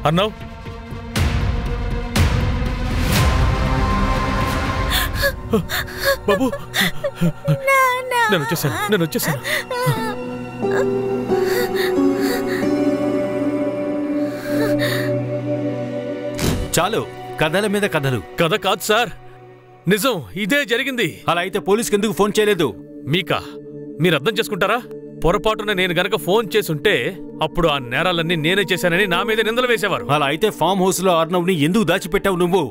[SPEAKER 5] అర్ణవ్, బాబు, నేను వచ్చేసాను.
[SPEAKER 6] చాలు, కథల మీద కథలు.
[SPEAKER 5] కథ కాదు సార్, నిజం. ఇదే జరిగింది.
[SPEAKER 6] అలా అయితే పోలీసుకి ఎందుకు ఫోన్ చేయలేదు?
[SPEAKER 5] మీకా? మీరు అర్థం చేసుకుంటారా? పొరపాటున నేను గనక ఫోన్ చేసుంటే అప్పుడు ఆ నేరాలన్నీ నేనే చేశానని నా మీద నిందలు వేసేవారు.
[SPEAKER 6] అలా అయితే ఫామ్ హౌస్ లో అర్ణవ్ని ఎందుకు దాచిపెట్టావు నువ్వు?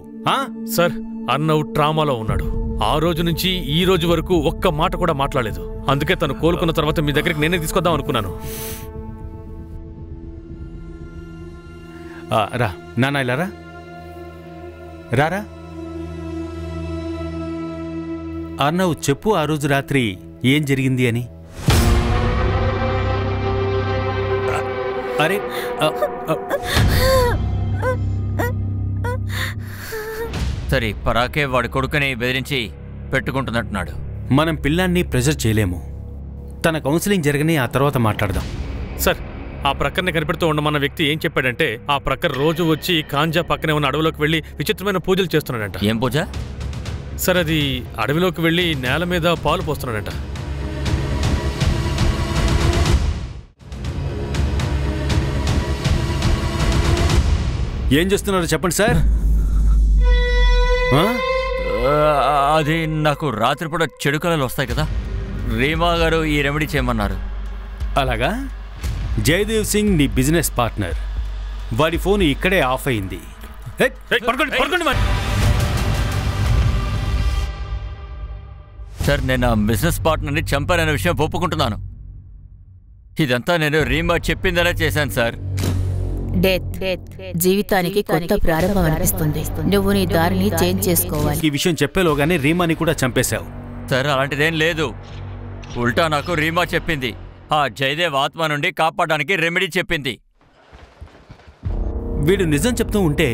[SPEAKER 5] సార్, అర్ణవ్ ట్రామాలో ఉన్నాడు. ఆ రోజు నుంచి ఈ రోజు వరకు ఒక్క మాట కూడా మాట్లాడలేదు. అందుకే తను కోలుకున్న తర్వాత మీ దగ్గరికి నేనే తీసుకొద్దాం అనుకున్నాను.
[SPEAKER 6] రా నాన్న, ఇలా రారా. అర్ణవ్ చెప్పు, ఆ రోజు రాత్రి ఏం జరిగింది అని. అరే,
[SPEAKER 2] సరే, పరాకే వాడి కొడుకుని బెదిరించి పెట్టుకుంటున్నట్టున్నాడు.
[SPEAKER 6] మనం పిల్లాన్ని ప్రెజర్ చేయలేము. తన కౌన్సిలింగ్ జరగని ఆ తర్వాత మాట్లాడదాం.
[SPEAKER 5] సార్, ఆ ప్రక్కనే కనిపెడుతూ ఉండమన్న వ్యక్తి ఏం చెప్పాడంటే ఆ ప్రక్క రోజు వచ్చి కాంజా పక్కనే ఉన్న అడవిలోకి వెళ్ళి విచిత్రమైన పూజలు చేస్తున్నాడంట.
[SPEAKER 2] ఏం పూజ?
[SPEAKER 5] సార్, అది అడవిలోకి వెళ్ళి నేల మీద పాలు పోస్తున్నాడంట.
[SPEAKER 6] ఏం చేస్తున్నారు చెప్పండి సార్.
[SPEAKER 2] అది నాకు రాత్రిపూట చెడు కళలు వస్తాయి కదా, రీమా గారు ఈ రెమెడీ చేయమన్నారు.
[SPEAKER 6] అలాగా? జయదేవ్ సింగ్ నీ బిజినెస్ పార్ట్నర్. వాడి ఫోన్ ఇక్కడే ఆఫ్ అయింది.
[SPEAKER 2] సార్, నేను ఆ బిజినెస్ పార్ట్నర్ని చంపాననే విషయం ఒప్పుకుంటున్నాను. ఇదంతా నేను రీమా చెప్పిందనే చేశాను సార్.
[SPEAKER 1] డెత్ జీవితానికి కొత్త ప్రారంభం అనిపిస్తుంది. నువ్వు నీ దారిని చేంజ్ చేసుకోవాలి.
[SPEAKER 6] ఈ విషయం చెప్పేలోగానే రీమాని కూడా చంపేశావు.
[SPEAKER 2] సార్, అలాంటిదేం లేదు. ఉల్టా నాకు రీమా చెప్పింది. ఆ జయదేవ్ ఆత్మ నుండి కాపాడడానికి రెమెడీ చెప్పింది.
[SPEAKER 6] వీడు నిజం చెప్తూ ఉంటే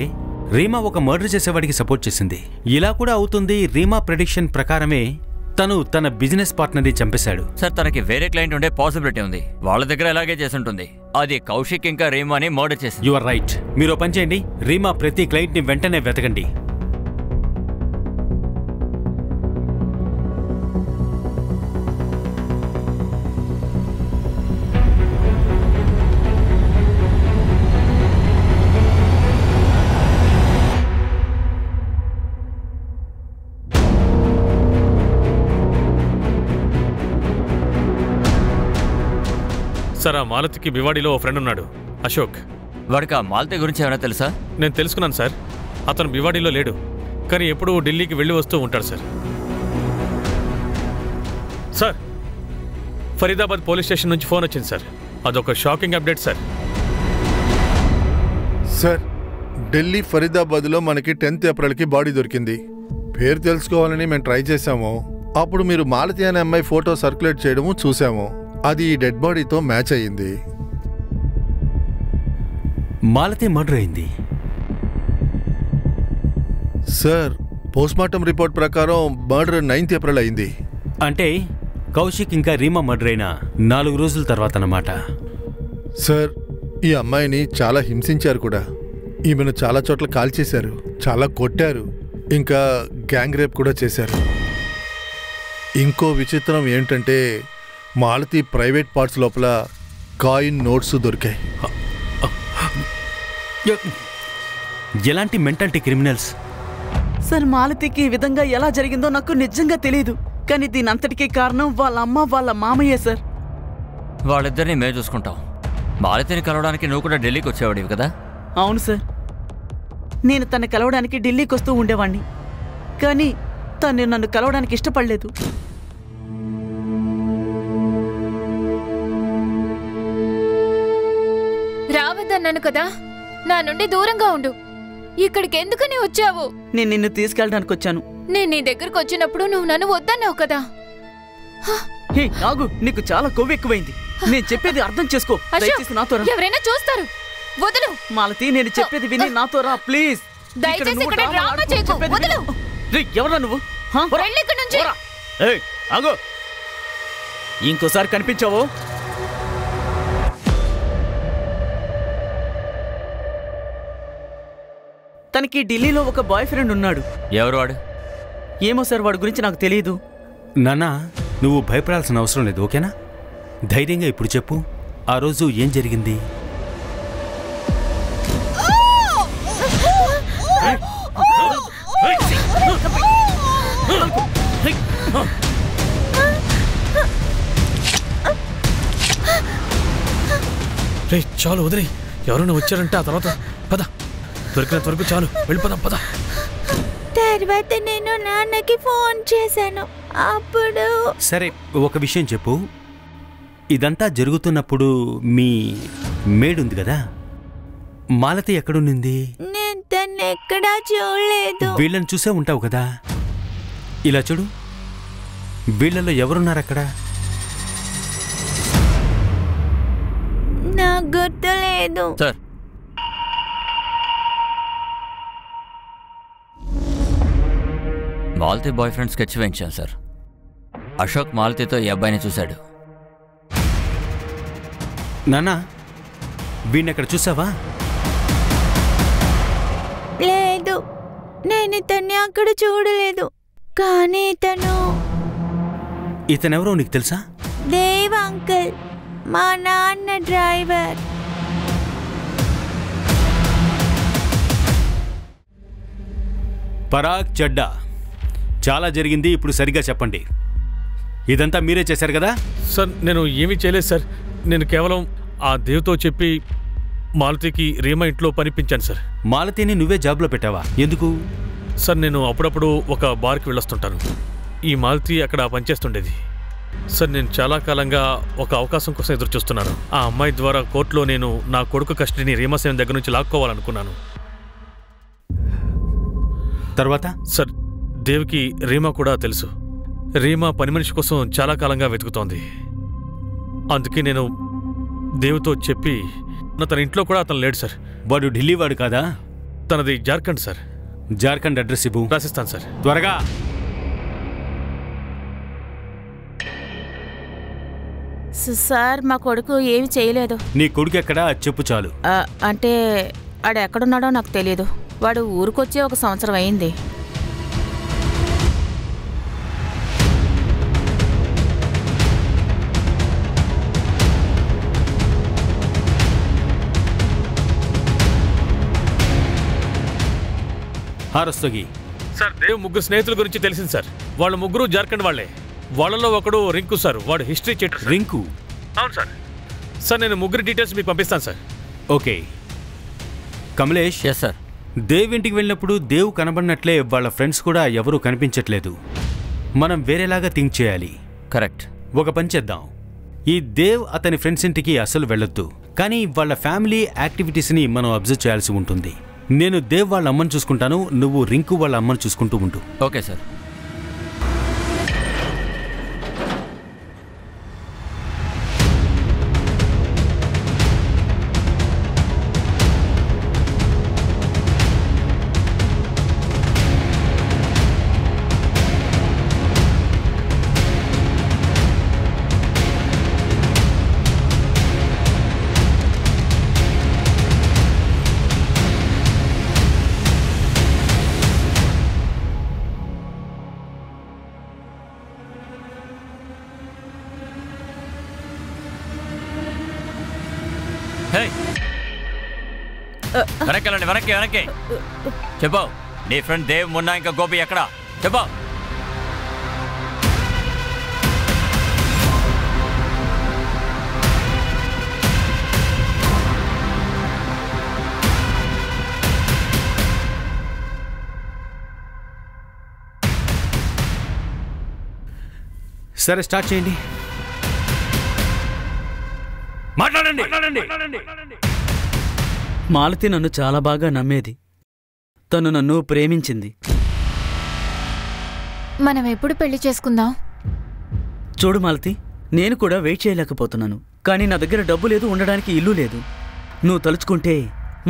[SPEAKER 6] రీమా ఒక మర్డర్ చేసేవాడికి సపోర్ట్ చేసింది. ఇలా కూడా అవుతుంది. రీమా ప్రెడిక్షన్ ప్రకారమే తను తన బిజినెస్ పార్ట్నర్ని చంపేశాడు.
[SPEAKER 2] సార్, తనకి వేరే క్లయింట్ ఉండే పాసిబిలిటీ ఉంది. వాళ్ళ దగ్గర ఎలాగే చేసుంటుంది. అది కౌశిక్ ఇంకా రీమాని మర్డర్ చేసింది.
[SPEAKER 6] You are right. మీరు పని చేయండి, రీమా ప్రతి క్లయింట్ని వెంటనే వెతకండి.
[SPEAKER 5] సార్ ఆ మాలతికి భివాడిలో ఓ ఫ్రెండ్ ఉన్నాడు, అశోక్.
[SPEAKER 2] వాడికి ఆ మాలతి గురించి ఏమైనా తెలుసా?
[SPEAKER 5] నేను తెలుసుకున్నాను సార్. అతను భివాడిలో లేడు, కానీ ఎప్పుడూ ఢిల్లీకి వెళ్ళి వస్తూ ఉంటాడు sir. Sir, Faridabad police station నుంచి ఫోన్ వచ్చింది సార్. అదొక shocking update sir.
[SPEAKER 3] Sir, Delhi ఫరీదాబాద్లో మనకి 10th ఏప్రిల్కి బాడీ దొరికింది. పేరు తెలుసుకోవాలని మేము ట్రై చేశాము. అప్పుడు మీరు మాలతి అనే అమ్మాయి ఫోటో సర్క్యులేట్ చేయడము చూసాము. అది ఈ డెడ్ బాడీతో మ్యాచ్ అయ్యింది.
[SPEAKER 6] మాలతి మర్డర్ అయింది.
[SPEAKER 3] సార్, పోస్ట్మార్టం రిపోర్ట్ ప్రకారం మర్డర్ 9th ఏప్రిల్ అయింది.
[SPEAKER 6] అంటే కౌశిక్ ఇంకా రీమా మర్డర్ అయిన 4 రోజుల తర్వాత అన్నమాట.
[SPEAKER 3] సార్, ఈ అమ్మాయిని చాలా హింసించారు కూడా. ఈమెను చాలా చోట్ల కాల్చేశారు, చాలా కొట్టారు, ఇంకా గ్యాంగ్ రేప్ కూడా చేశారు. ఇంకో విచిత్రం ఏంటంటే మాలతి ప్రైవేట్ పార్ట్స్ లోపల కాయిన్ నోట్స్ దొరికాయి.
[SPEAKER 6] ఎలాంటి మెంటాలిటీ క్రిమినల్స్?
[SPEAKER 8] సార్, మాలతికి ఈ విధంగా ఎలా జరిగిందో నాకు నిజంగా తెలియదు, కానీ దీని అంతటికీ కారణం వాళ్ళ అమ్మ వాళ్ళ మామయ్యే సార్.
[SPEAKER 2] వాళ్ళిద్దరిని మేము చూసుకుంటాం. మాలతిని కలవడానికి నువ్వు కూడా ఢిల్లీకి వచ్చేవాడివి కదా?
[SPEAKER 8] అవును సార్, నేను తను కలవడానికి ఢిల్లీకి వస్తూ ఉండేవాణ్ణి, కానీ తను నన్ను కలవడానికి ఇష్టపడలేదు.
[SPEAKER 7] రావద్దన్నాను కదా, నా నుండి దూరంగా ఉండు. ఇక్కడికి ఎందుకని వచ్చావు?
[SPEAKER 8] నేను నిన్ను తీసుకెళ్ళడానికి వచ్చాను.
[SPEAKER 7] నేను నీ దగ్గరకు వచ్చినప్పుడు నువ్వు నన్ను వద్దన్నావు కదా.
[SPEAKER 8] హే నాగు, నీకు చాలా కొవ్వు ఎక్కువైంది. నేను చెప్పేది అర్థం చేసుకో. దయచేసి నాతో రా.
[SPEAKER 7] ఎవరైనా చూస్తారు. వదులు
[SPEAKER 8] మాలతి, నేను చెప్పేది విని నాతో రా ప్లీజ్.
[SPEAKER 7] దయచేసి ఇక్కడ డ్రామా చేయకు. వదులు.
[SPEAKER 8] ఎవరా నువ్వు?
[SPEAKER 7] వెళ్ళు ఇక్కడి నుంచి.
[SPEAKER 8] ఏయ్ ఆగు, ఇంకోసారి కనిపించావు తనకి ఢిల్లీలో ఒక బాయ్ ఫ్రెండ్ ఉన్నాడు.
[SPEAKER 2] ఎవరు వాడు?
[SPEAKER 8] ఏమో సార్, వాడి గురించి నాకు తెలియదు.
[SPEAKER 6] నాన్నా, నువ్వు భయపడాల్సిన అవసరం లేదు, ఓకేనా? ధైర్యంగా ఇప్పుడు చెప్పు, ఆ రోజు ఏం జరిగింది?
[SPEAKER 5] చాలు వదిలే. ఎవరైనా వచ్చారంటే ఆ తర్వాత పద, దొరికినంత వరకు చాలు, వెళ్ళిపోదాం పద.
[SPEAKER 4] తర్వాత నేను నాన్నకి ఫోన్ చేశాను. అప్పుడు
[SPEAKER 6] సరే, ఒక విషయం చెప్పు. ఇదంతా జరుగుతున్నప్పుడు మీ మేడ్ ఉంది కదా, మాలతి ఎక్కడుంది?
[SPEAKER 4] నేను తను ఎక్కడా చూడలేదు.
[SPEAKER 6] వీళ్ళని చూసే ఉంటావు కదా. ఇలా చూడు, వీళ్ళలో ఎవరున్నారు అక్కడ?
[SPEAKER 4] నాకు గుర్తులేదు.
[SPEAKER 2] Sir, Malathi boyfriend sketch వేయించాను సార్. అశోక్ మాలతితో ఈ అబ్బాయిని చూశాడు.
[SPEAKER 6] నానా, వీణ్ణి ఎక్కడ చూసావా?
[SPEAKER 4] లేదు, నేను ఇతన్ని అక్కడ చూడలేదు. కానీ
[SPEAKER 6] ఇతనెవరో నీకు తెలుసా?
[SPEAKER 4] దేవ్ అంకుల్, మా నాన్న డ్రైవర్.
[SPEAKER 6] పరాగ్ చెడ్డా, చాలా జరిగింది. ఇప్పుడు సరిగ్గా చెప్పండి. ఇదంతా మీరే చేశారు కదా?
[SPEAKER 5] సార్, నేను ఏమీ చేయలేదు సార్. నేను కేవలం ఆ దేవ్తో చెప్పి మాలతికి రీమా ఇంట్లో పనిపించాను సార్.
[SPEAKER 6] మాలతిని నువ్వే జాబ్లో పెట్టావా? ఎందుకు?
[SPEAKER 5] సార్, నేను అప్పుడప్పుడు ఒక బార్కి వెళ్ళొస్తుంటాను. ఈ మాలతి అక్కడ పనిచేస్తుండేది. సార్, నేను చాలా కాలంగా ఒక అవకాశం కోసం ఎదురు చూస్తున్నాను. ఆ అమ్మాయి ద్వారా కోర్టులో నేను నా కొడుకు కస్టడీని రీమాసేన దగ్గర నుంచి లాక్కోవాలనుకున్నాను.
[SPEAKER 6] తర్వాత?
[SPEAKER 5] సార్, దేవ్కి రీమా కూడా తెలుసు. రీమా పని మనిషి కోసం చాలా కాలంగా వెతుకుతోంది. అందుకే నేను దేవ్తో చెప్పి, తన ఇంట్లో కూడా అతను లేడు సార్.
[SPEAKER 6] వాడు ఢిల్లీ వాడు కాదా?
[SPEAKER 5] తనది జార్ఖండ్ సార్.
[SPEAKER 6] జార్ఖండ్ అడ్రస్ ఇవ్వు.
[SPEAKER 5] రాసిస్తాను సార్.
[SPEAKER 6] త్వరగా.
[SPEAKER 1] సార్, మా కొడుకు ఏమి చేయలేదు.
[SPEAKER 6] నీ కొడుకు ఎక్కడా చెప్పు చాలు.
[SPEAKER 1] అంటే ఆడు ఎక్కడున్నాడో నాకు తెలియదు. వాడు ఊరికొచ్చి 1 సంవత్సరం అయింది.
[SPEAKER 6] హారస్తోగి.
[SPEAKER 5] సార్, దేవ్ ముగ్గురు స్నేహితుల గురించి తెలిసింది సార్. వాళ్ళ ముగ్గురు జార్ఖండ్ వాళ్లే. వాళ్ళలో ఒకడు రింకు సార్. వాడు హిస్టరీ చెట్టు.
[SPEAKER 6] రింకు?
[SPEAKER 5] అవును సార్. సార్ నేను ముగ్గురు డీటెయిల్స్ మీకు పంపిస్తాను sir.
[SPEAKER 6] Okay Kamalesh.
[SPEAKER 2] Yes sir.
[SPEAKER 6] Dev ఇంటికి వెళ్ళినప్పుడు దేవ్ కనబడినట్లే వాళ్ళ ఫ్రెండ్స్ కూడా ఎవరూ కనిపించట్లేదు. మనం వేరేలాగా థింక్ చేయాలి.
[SPEAKER 2] కరెక్ట్.
[SPEAKER 6] ఒక పని చేద్దాం, ఈ దేవ్ అతని ఫ్రెండ్స్ ఇంటికి అసలు వెళ్ళొద్దు, కానీ వాళ్ళ ఫ్యామిలీ యాక్టివిటీస్ని మనం అబ్జర్వ్ చేయాల్సి ఉంటుంది. నేను దేవ్ వాళ్ళ అమ్మని చూసుకుంటాను, నువ్వు రింకు వాళ్ళ అమ్మని చూసుకుంటూ ఉండు.
[SPEAKER 2] Okay sir. వెనక్కి వెళ్ళండి, వెనక్కి వెనక్కి. చెప్పు, నీ ఫ్రెండ్ దేవ్, మున్నా ఇంకా గోపి ఎక్కడ? చెప్పు.
[SPEAKER 6] సరే స్టార్ట్ చేయండి. మాట్లాడండి.
[SPEAKER 8] మాలతి నన్ను చాలా బాగా నమ్మేది. తను నన్ను ప్రేమించింది.
[SPEAKER 7] మనం ఎప్పుడు పెళ్లి చేసుకుందాం?
[SPEAKER 8] చూడు మాలతి, నేను కూడా వెయిట్ చేయలేకపోతున్నాను. కానీ నా దగ్గర డబ్బు లేదు, ఉండడానికి ఇల్లు లేదు. నువ్వు తలుచుకుంటే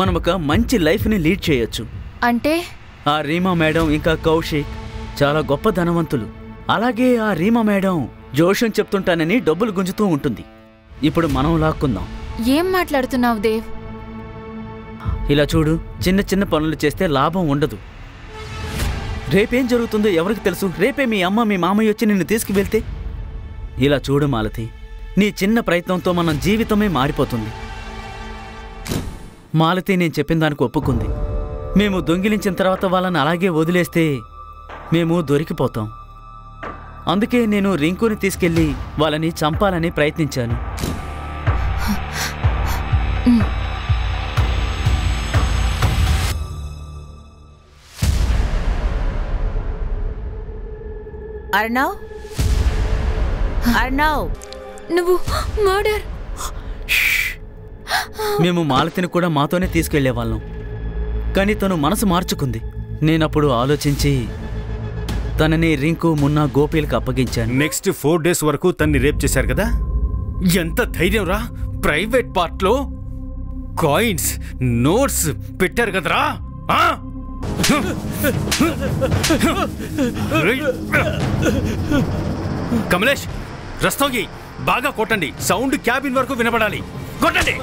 [SPEAKER 8] మనం ఒక మంచి లైఫ్ని లీడ్ చేయొచ్చు.
[SPEAKER 7] అంటే
[SPEAKER 8] ఆ రీమా మేడం ఇంకా కౌశిక్ చాలా గొప్ప ధనవంతులు. అలాగే ఆ రీమా మేడం జోషం చెప్తుంటానని డబ్బులు గుంజుతూ ఉంటుంది. ఇప్పుడు మనం లాక్కుందాం.
[SPEAKER 7] ఏం మాట్లాడుతున్నావు దేవ్?
[SPEAKER 8] ఇలా చూడు, చిన్న చిన్న పనులు చేస్తే లాభం ఉండదు. రేపేం జరుగుతుందో ఎవరికి తెలుసు? రేపే మీ అమ్మ మీ మామయ్య వచ్చి నిన్ను తీసుకువెళ్తే? ఇలా చూడు మాలతి, నీ చిన్న ప్రయత్నంతో మన జీవితమే మారిపోతుంది. మాలతి నేను చెప్పిన దానికి ఒప్పుకుంది. మేము దొంగిలించిన తర్వాత వాళ్ళని అలాగే వదిలేస్తే మేము దొరికిపోతాం. అందుకే నేను రింకుని తీసుకెళ్లి వాళ్ళని చంపాలని ప్రయత్నించాను.
[SPEAKER 1] అర్ణవ్, అర్ణవ్,
[SPEAKER 7] నువ్వు మర్డర్.
[SPEAKER 8] మేము మాలతిని కూడా మాతోనే తీసుకెళ్లేవాళ్ళం. కానీ తను మనసు మార్చుకుంది. నేనప్పుడు ఆలోచించి తనని రింకు, మున్నా, గోపీలకు అప్పగించాను.
[SPEAKER 6] నెక్స్ట్ 4 days వరకు తన్ని రేప్ చేశారు కదా? ఎంత ధైర్యం రా! ప్రైవేట్ పార్ట్లో కాయిన్స్, నోట్స్ పెట్టారు కదరా! కమలేష్, రస్తోగి బాగా కొట్టండి. సౌండ్ క్యాబిన్ వరకు వినపడాలి. కొట్టండి.